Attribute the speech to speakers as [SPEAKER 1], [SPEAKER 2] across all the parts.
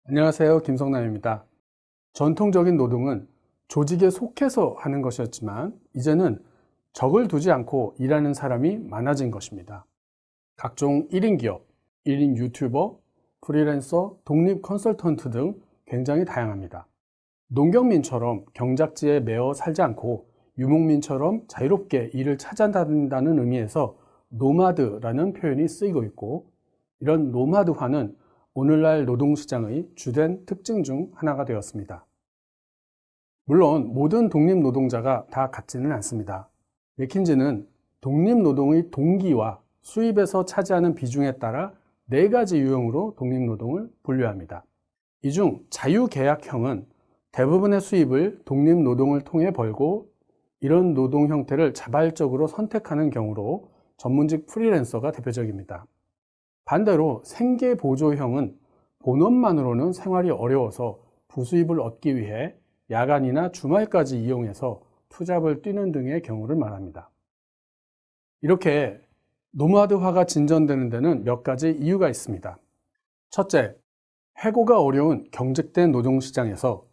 [SPEAKER 1] 안녕하세요. 김성남입니다. 전통적인 노동은 조직에 속해서 하는 것이었지만 이제는 적을 두지 않고 일하는 사람이 많아진 것입니다. 각종 1인 기업, 1인 유튜버, 프리랜서, 독립 컨설턴트 등 굉장히 다양합니다. 농경민처럼 경작지에 매어 살지 않고 유목민처럼 자유롭게 일을 찾아다닌다는 의미에서 노마드라는 표현이 쓰이고 있고, 이런 노마드화는 오늘날 노동시장의 주된 특징 중 하나가 되었습니다. 물론 모든 독립노동자가 다 같지는 않습니다. 맥킨지는 독립노동의 동기와 수입에서 차지하는 비중에 따라 4가지 유형으로 독립노동을 분류합니다. 이 중 자유계약형은 대부분의 수입을 독립노동을 통해 벌고, 이런 노동 형태를 자발적으로 선택하는 경우로 전문직 프리랜서가 대표적입니다. 반대로 생계보조형은 본업만으로는 생활이 어려워서 부수입을 얻기 위해 야간이나 주말까지 이용해서 투잡을 뛰는 등의 경우를 말합니다. 이렇게 노마드화가 진전되는 데는 몇 가지 이유가 있습니다. 첫째, 해고가 어려운 경직된 노동시장에서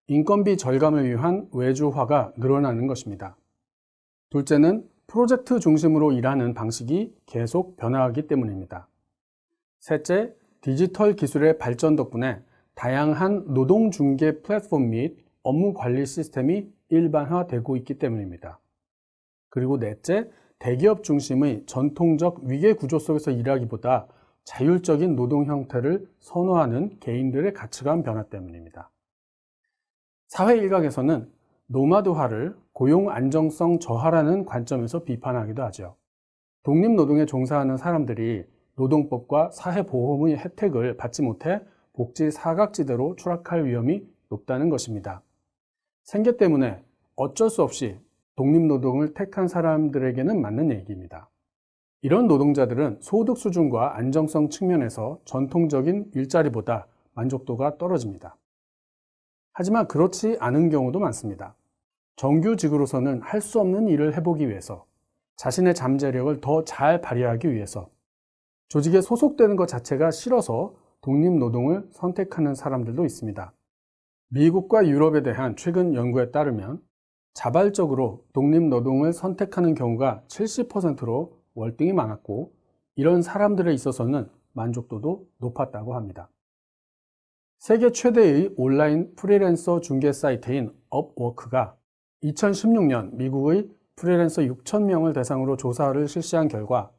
[SPEAKER 1] 인건비 절감을 위한 외주화가 늘어나는 것입니다. 둘째는 프로젝트 중심으로 일하는 방식이 계속 변화하기 때문입니다. 셋째, 디지털 기술의 발전 덕분에 다양한 노동중개 플랫폼 및 업무 관리 시스템이 일반화되고 있기 때문입니다. 그리고 넷째, 대기업 중심의 전통적 위계 구조 속에서 일하기보다 자율적인 노동 형태를 선호하는 개인들의 가치관 변화 때문입니다. 사회 일각에서는 노마드화를 고용 안정성 저하라는 관점에서 비판하기도 하죠. 독립노동에 종사하는 사람들이 노동법과 사회보험의 혜택을 받지 못해 복지 사각지대로 추락할 위험이 높다는 것입니다. 생계 때문에 어쩔 수 없이 독립노동을 택한 사람들에게는 맞는 얘기입니다. 이런 노동자들은 소득 수준과 안정성 측면에서 전통적인 일자리보다 만족도가 떨어집니다. 하지만 그렇지 않은 경우도 많습니다. 정규직으로서는 할 수 없는 일을 해보기 위해서, 자신의 잠재력을 더 잘 발휘하기 위해서, 조직에 소속되는 것 자체가 싫어서 독립노동을 선택하는 사람들도 있습니다. 미국과 유럽에 대한 최근 연구에 따르면 자발적으로 독립노동을 선택하는 경우가 70%로 월등히 많았고, 이런 사람들에 있어서는 만족도도 높았다고 합니다. 세계 최대의 온라인 프리랜서 중개 사이트인 업워크가 2016년 미국의 프리랜서 6,000명을 대상으로 조사를 실시한 결과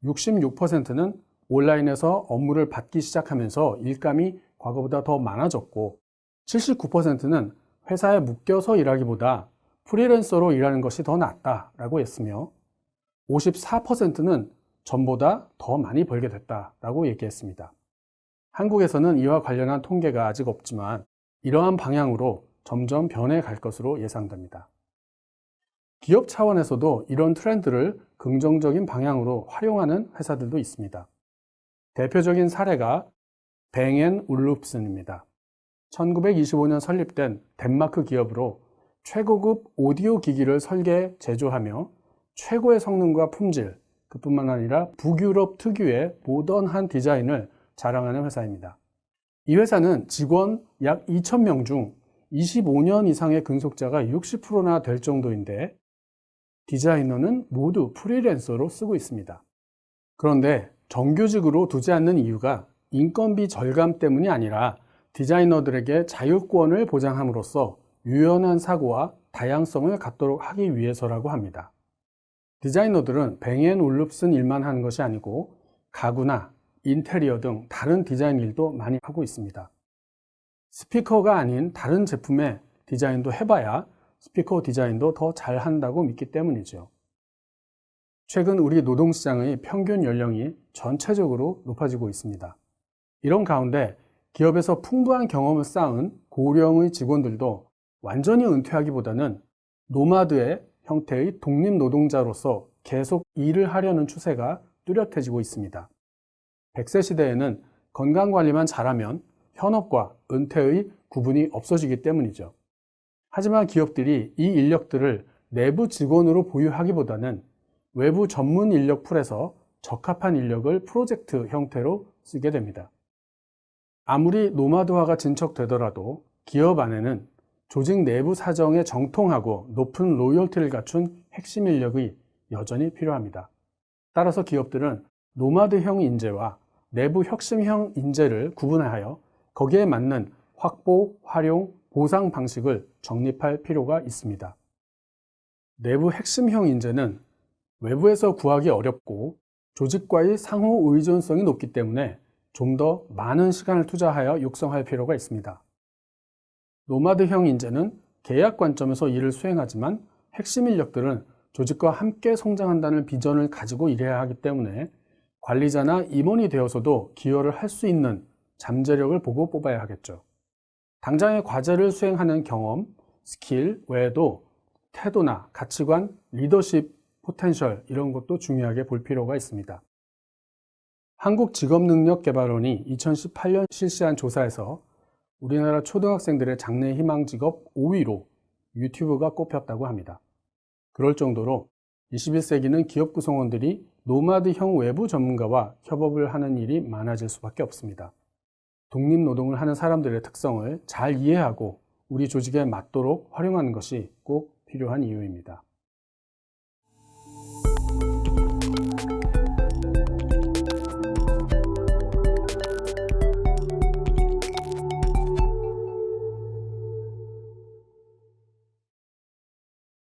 [SPEAKER 1] 66%는 온라인에서 업무를 받기 시작하면서 일감이 과거보다 더 많아졌고, 79%는 회사에 묶여서 일하기보다 프리랜서로 일하는 것이 더 낫다라고 했으며, 54%는 전보다 더 많이 벌게 됐다라고 얘기했습니다. 한국에서는 이와 관련한 통계가 아직 없지만 이러한 방향으로 점점 변해갈 것으로 예상됩니다. 기업 차원에서도 이런 트렌드를 긍정적인 방향으로 활용하는 회사들도 있습니다. 대표적인 사례가 뱅앤올룹슨입니다. 1925년 설립된 덴마크 기업으로 최고급 오디오 기기를 설계, 제조하며 최고의 성능과 품질, 그뿐만 아니라 북유럽 특유의 모던한 디자인을 자랑하는 회사입니다. 이 회사는 직원 약 2,000명 중 25년 이상의 근속자가 60%나 될 정도인데, 디자이너는 모두 프리랜서로 쓰고 있습니다. 그런데 정규직으로 두지 않는 이유가 인건비 절감 때문이 아니라 디자이너들에게 자율권을 보장함으로써 유연한 사고와 다양성을 갖도록 하기 위해서라고 합니다. 디자이너들은 뱅앤올룹슨 일만 하는 것이 아니고 가구나 인테리어 등 다른 디자인 일도 많이 하고 있습니다. 스피커가 아닌 다른 제품의 디자인도 해봐야 스피커 디자인도 더 잘한다고 믿기 때문이죠. 최근 우리 노동시장의 평균 연령이 전체적으로 높아지고 있습니다. 이런 가운데 기업에서 풍부한 경험을 쌓은 고령의 직원들도 완전히 은퇴하기보다는 노마드의 형태의 독립노동자로서 계속 일을 하려는 추세가 뚜렷해지고 있습니다. 100세 시대에는 건강관리만 잘하면 현업과 은퇴의 구분이 없어지기 때문이죠. 하지만 기업들이 이 인력들을 내부 직원으로 보유하기보다는 외부 전문 인력 풀에서 적합한 인력을 프로젝트 형태로 쓰게 됩니다. 아무리 노마드화가 진척되더라도 기업 안에는 조직 내부 사정에 정통하고 높은 로열티를 갖춘 핵심 인력이 여전히 필요합니다. 따라서 기업들은 노마드형 인재와 내부 혁신형 인재를 구분하여 거기에 맞는 확보, 활용, 보상 방식을 정립할 필요가 있습니다. 내부 핵심형 인재는 외부에서 구하기 어렵고 조직과의 상호 의존성이 높기 때문에 좀 더 많은 시간을 투자하여 육성할 필요가 있습니다. 노마드형 인재는 계약 관점에서 일을 수행하지만 핵심 인력들은 조직과 함께 성장한다는 비전을 가지고 일해야 하기 때문에 관리자나 임원이 되어서도 기여를 할 수 있는 잠재력을 보고 뽑아야 하겠죠. 당장의 과제를 수행하는 경험, 스킬 외에도 태도나 가치관, 리더십, 포텐셜 이런 것도 중요하게 볼 필요가 있습니다. 한국직업능력개발원이 2018년 실시한 조사에서 우리나라 초등학생들의 장래 희망 직업 5위로 유튜브가 꼽혔다고 합니다. 그럴 정도로 21세기는 기업 구성원들이 노마드형 외부 전문가와 협업을 하는 일이 많아질 수밖에 없습니다. 독립노동을 하는 사람들의 특성을 잘 이해하고 우리 조직에 맞도록 활용하는 것이 꼭 필요한 이유입니다.